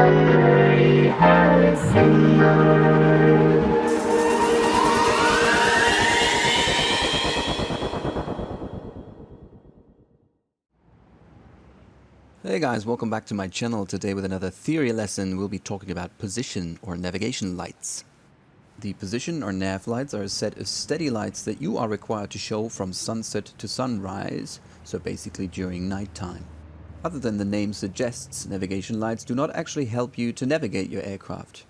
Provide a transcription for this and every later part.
Hey guys, welcome back to my channel. Today with another theory lesson, we'll be talking about position or navigation lights. The position or nav lights are a set of steady lights that you are required to show from sunset to sunrise, so basically during nighttime. Other than the name suggests, navigation lights do not actually help you to navigate your aircraft.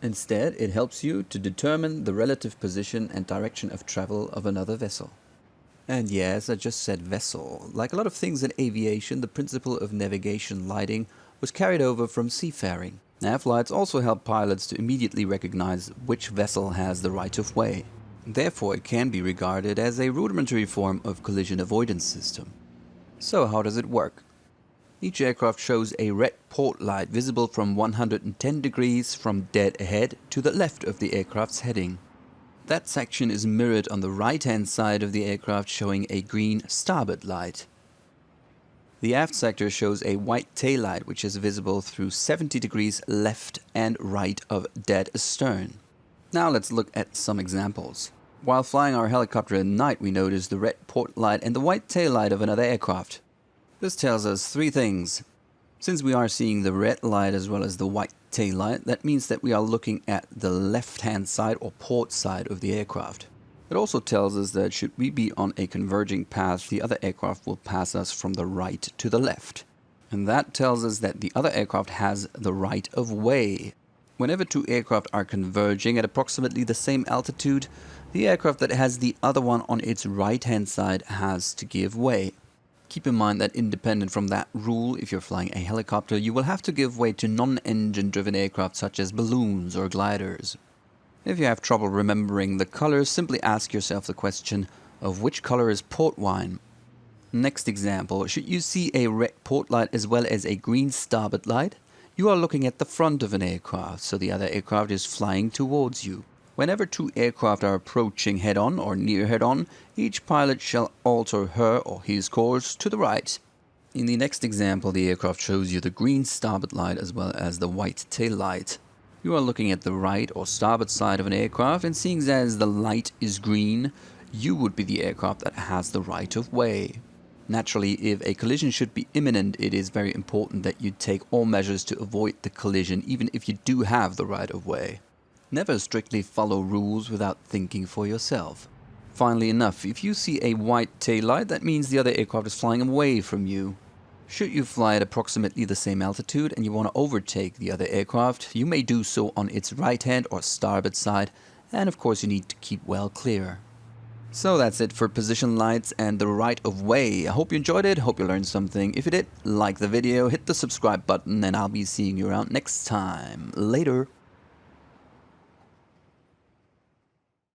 Instead, it helps you to determine the relative position and direction of travel of another vessel. And yes, I just said vessel. Like a lot of things in aviation, the principle of navigation lighting was carried over from seafaring. Nav lights also help pilots to immediately recognize which vessel has the right of way. Therefore, it can be regarded as a rudimentary form of collision avoidance system. So how does it work? Each aircraft shows a red port light visible from 110 degrees from dead ahead to the left of the aircraft's heading. That section is mirrored on the right-hand side of the aircraft, showing a green starboard light. The aft sector shows a white tail light which is visible through 70 degrees left and right of dead astern. Now let's look at some examples. While flying our helicopter at night, we notice the red port light and the white tail light of another aircraft. This tells us three things. Since we are seeing the red light as well as the white tail light, that means that we are looking at the left-hand side or port side of the aircraft. It also tells us that should we be on a converging path, the other aircraft will pass us from the right to the left. And that tells us that the other aircraft has the right of way. Whenever two aircraft are converging at approximately the same altitude, the aircraft that has the other one on its right-hand side has to give way. Keep in mind that independent from that rule, if you're flying a helicopter, you will have to give way to non-engine driven aircraft such as balloons or gliders. If you have trouble remembering the colors, simply ask yourself the question of which color is port wine. Next example, should you see a red port light as well as a green starboard light, you are looking at the front of an aircraft, so the other aircraft is flying towards you. Whenever two aircraft are approaching head-on or near head-on, each pilot shall alter her or his course to the right. In the next example, the aircraft shows you the green starboard light as well as the white tail light. You are looking at the right or starboard side of an aircraft, and seeing as the light is green, you would be the aircraft that has the right of way. Naturally, if a collision should be imminent, it is very important that you take all measures to avoid the collision, even if you do have the right of way. Never strictly follow rules without thinking for yourself. Finally enough, if you see a white tail light, that means the other aircraft is flying away from you. Should you fly at approximately the same altitude and you want to overtake the other aircraft, you may do so on its right-hand or starboard side, and of course you need to keep well clear. So that's it for position lights and the right of way. I hope you enjoyed it, hope you learned something. If you did, like the video, hit the subscribe button, and I'll be seeing you around next time. Later.